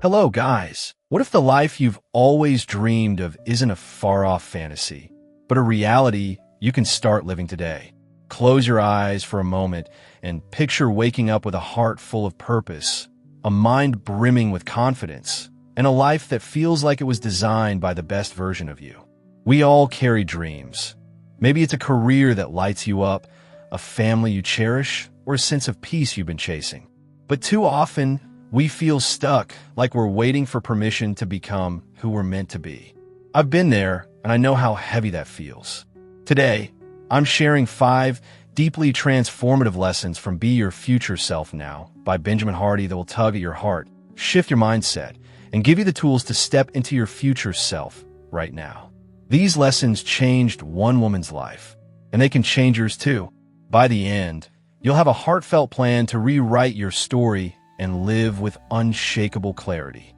Hello, guys. What if the life you've always dreamed of isn't a far-off fantasy, but a reality you can start living today? Close your eyes for a moment and picture waking up with a heart full of purpose, a mind brimming with confidence, and a life that feels like it was designed by the best version of you. We all carry dreams. Maybe it's a career that lights you up, a family you cherish, or a sense of peace you've been chasing. But too often, we feel stuck, like we're waiting for permission to become who we're meant to be. I've been there, and I know how heavy that feels. Today, I'm sharing 5 deeply transformative lessons from Be Your Future Self Now by Benjamin Hardy that will tug at your heart, shift your mindset, and give you the tools to step into your future self right now. These lessons changed one woman's life, and they can change yours too. By the end, you'll have a heartfelt plan to rewrite your story and live with unshakable clarity.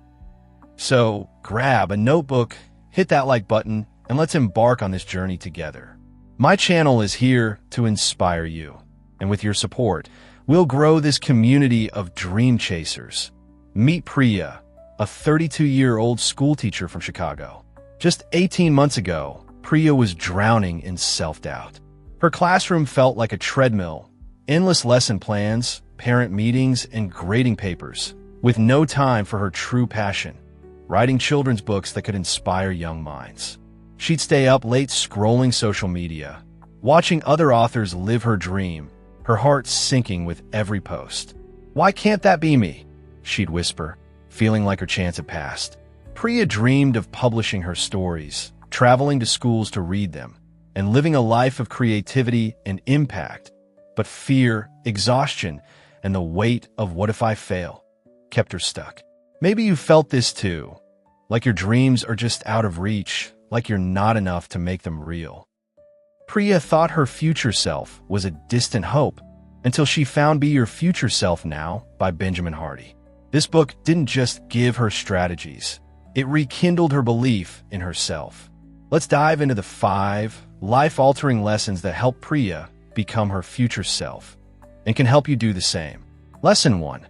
So grab a notebook, hit that like button, and let's embark on this journey together. My channel is here to inspire you, and with your support, we'll grow this community of dream chasers. Meet Priya, a 32-year-old schoolteacher from Chicago. Just 18 months ago, Priya was drowning in self-doubt. Her classroom felt like a treadmill, endless lesson plans, parent meetings, and grading papers, with no time for her true passion, writing children's books that could inspire young minds. She'd stay up late scrolling social media, watching other authors live her dream, her heart sinking with every post. "Why can't that be me?" she'd whisper, feeling like her chance had passed. Priya dreamed of publishing her stories, traveling to schools to read them, and living a life of creativity and impact. But fear, exhaustion, and the weight of "what if I fail" kept her stuck. Maybe you felt this too, like your dreams are just out of reach, like you're not enough to make them real. Priya thought her future self was a distant hope until she found Be Your Future Self Now by Benjamin Hardy. This book didn't just give her strategies, it rekindled her belief in herself. Let's dive into the 5 life-altering lessons that help Priya become her future self and can help you do the same. Lesson 1.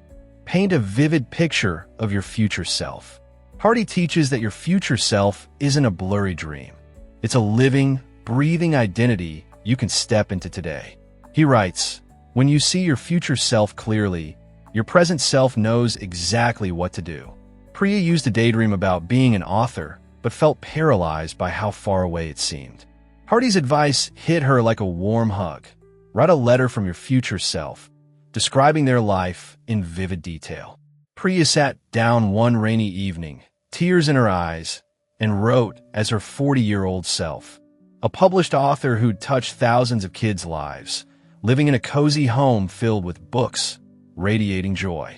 Paint a vivid picture of your future self. Hardy teaches that your future self isn't a blurry dream. It's a living, breathing identity you can step into today. He writes, "When you see your future self clearly, your present self knows exactly what to do." Priya used to daydream about being an author, but felt paralyzed by how far away it seemed. Hardy's advice hit her like a warm hug. Write a letter from your future self, describing their life in vivid detail. Priya sat down one rainy evening, tears in her eyes, and wrote as her 40-year-old self, a published author who'd touched thousands of kids' lives, living in a cozy home filled with books, radiating joy.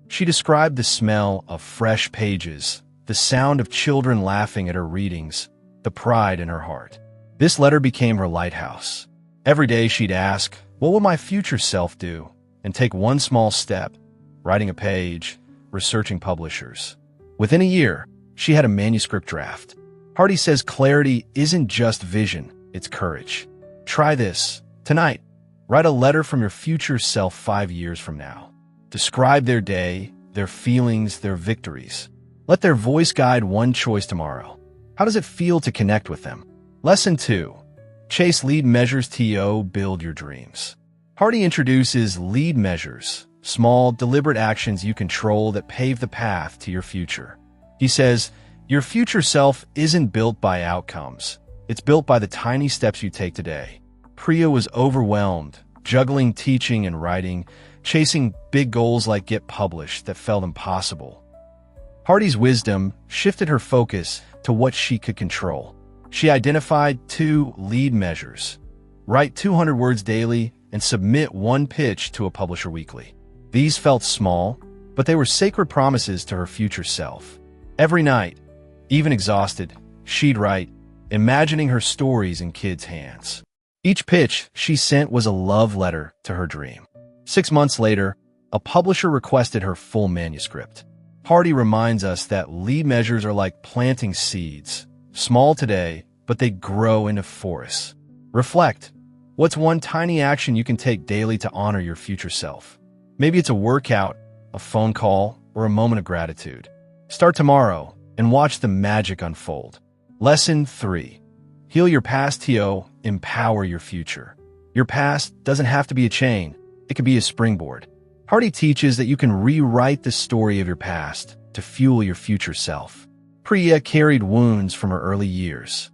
She described the smell of fresh pages, the sound of children laughing at her readings, the pride in her heart. This letter became her lighthouse. Every day she'd ask, "What will my future self do?" and take one small step, writing a page, researching publishers. Within a year, she had a manuscript draft. Hardy says clarity isn't just vision, it's courage. Try this. Tonight, write a letter from your future self 5 years from now. Describe their day, their feelings, their victories. Let their voice guide one choice tomorrow. How does it feel to connect with them? Lesson 2. Chase lead measures to build your dreams. Hardy introduces lead measures, small, deliberate actions you control that pave the path to your future. He says, your future self isn't built by outcomes. It's built by the tiny steps you take today. Priya was overwhelmed, juggling teaching and writing, chasing big goals like get published that felt impossible. Hardy's wisdom shifted her focus to what she could control. She identified 2 lead measures. Write 200 words daily and submit 1 pitch to a publisher weekly. These felt small, but they were sacred promises to her future self. Every night, even exhausted, she'd write, imagining her stories in kids' hands. Each pitch she sent was a love letter to her dream. 6 months later, a publisher requested her full manuscript. Hardy reminds us that lead measures are like planting seeds. Small today, but they grow into forests. Reflect. What's one tiny action you can take daily to honor your future self? Maybe it's a workout, a phone call, or a moment of gratitude. Start tomorrow and watch the magic unfold. Lesson 3. Heal your past to empower your future. Your past doesn't have to be a chain. It can be a springboard. Hardy teaches that you can rewrite the story of your past to fuel your future self. Priya carried wounds from her early years.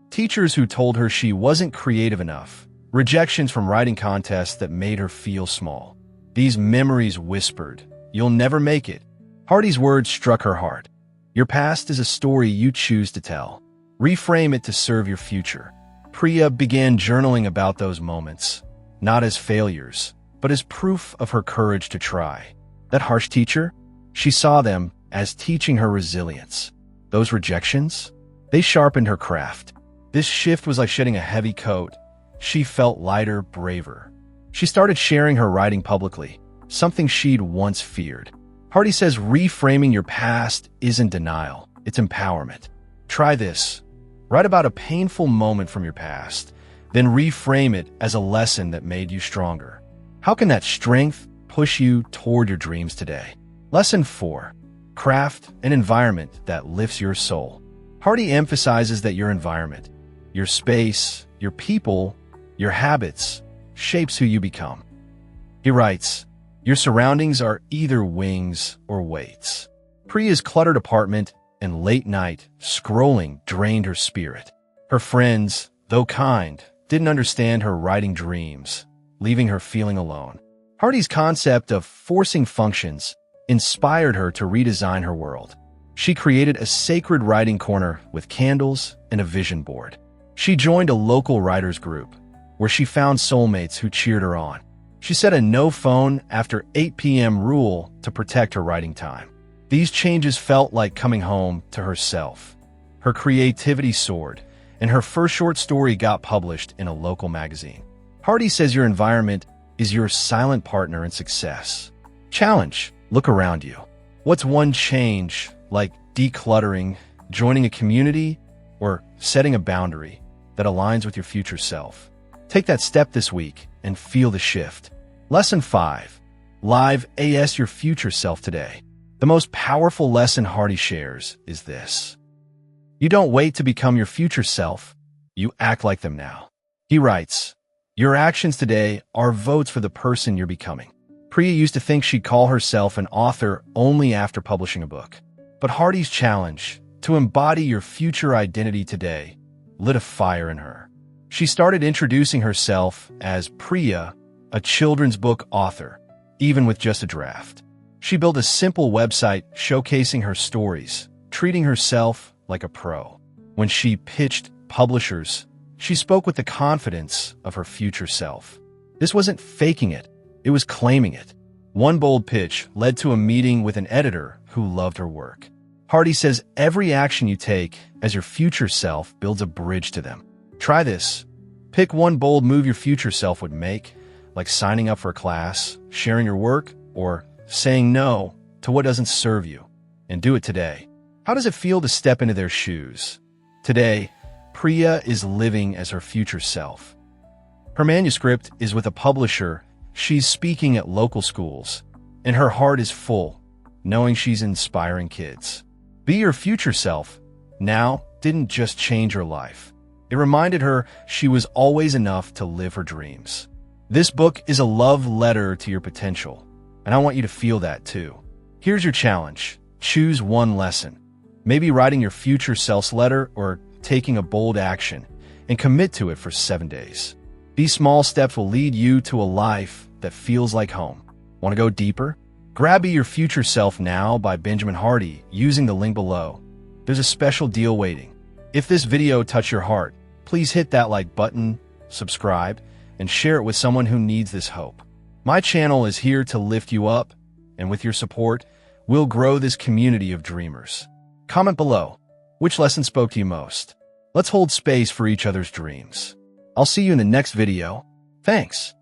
Teachers who told her she wasn't creative enough, rejections from writing contests that made her feel small. These memories whispered, "You'll never make it." Hardy's words struck her heart. Your past is a story you choose to tell. Reframe it to serve your future. Priya began journaling about those moments, not as failures, but as proof of her courage to try. That harsh teacher? She saw them as teaching her resilience. Those rejections? They sharpened her craft. This shift was like shedding a heavy coat. She felt lighter, braver. She started sharing her writing publicly, something she'd once feared. Hardy says reframing your past isn't denial, it's empowerment. Try this. Write about a painful moment from your past, then reframe it as a lesson that made you stronger. How can that strength push you toward your dreams today? Lesson 4. Craft an environment that lifts your soul. Hardy emphasizes that your environment, your space, your people, your habits, shapes who you become. He writes, your surroundings are either wings or weights. Priya's cluttered apartment and late night scrolling drained her spirit. Her friends, though kind, didn't understand her writing dreams, leaving her feeling alone. Hardy's concept of forcing functions inspired her to redesign her world. She created a sacred writing corner with candles and a vision board. She joined a local writers group, where she found soulmates who cheered her on. She set a no phone after 8 p.m. rule to protect her writing time. These changes felt like coming home to herself. Her creativity soared, and her first short story got published in a local magazine. Hardy says your environment is your silent partner in success. Challenge. Look around you. What's one change, like decluttering, joining a community, or setting a boundary that aligns with your future self? Take that step this week and feel the shift. Lesson 5. Live AS your future self today. The most powerful lesson Hardy shares is this. You don't wait to become your future self. You act like them now. He writes, your actions today are votes for the person you're becoming. Priya used to think she'd call herself an author only after publishing a book. But Hardy's challenge, to embody your future identity today, lit a fire in her. She started introducing herself as Priya, a children's book author, even with just a draft. She built a simple website showcasing her stories, treating herself like a pro. When she pitched publishers, she spoke with the confidence of her future self. This wasn't faking it, it was claiming it. One bold pitch led to a meeting with an editor who loved her work. Hardy says every action you take as your future self builds a bridge to them. Try this. Pick one bold move your future self would make, like signing up for a class, sharing your work, or saying no to what doesn't serve you, and do it today. How does it feel to step into their shoes? Today, Priya is living as her future self. Her manuscript is with a publisher. She's speaking at local schools, and her heart is full, knowing she's inspiring kids. Be your future self now didn't just change her life. It reminded her she was always enough to live her dreams. This book is a love letter to your potential, and I want you to feel that too. Here's your challenge. Choose one lesson. Maybe writing your future self's letter or taking a bold action, and commit to it for 7 days. These small steps will lead you to a life that feels like home. Want to go deeper? Grab Be Your Future Self Now by Benjamin Hardy using the link below. There's a special deal waiting. If this video touched your heart, please hit that like button, subscribe, and share it with someone who needs this hope. My channel is here to lift you up, and with your support, we'll grow this community of dreamers. Comment below, which lesson spoke to you most? Let's hold space for each other's dreams. I'll see you in the next video. Thanks.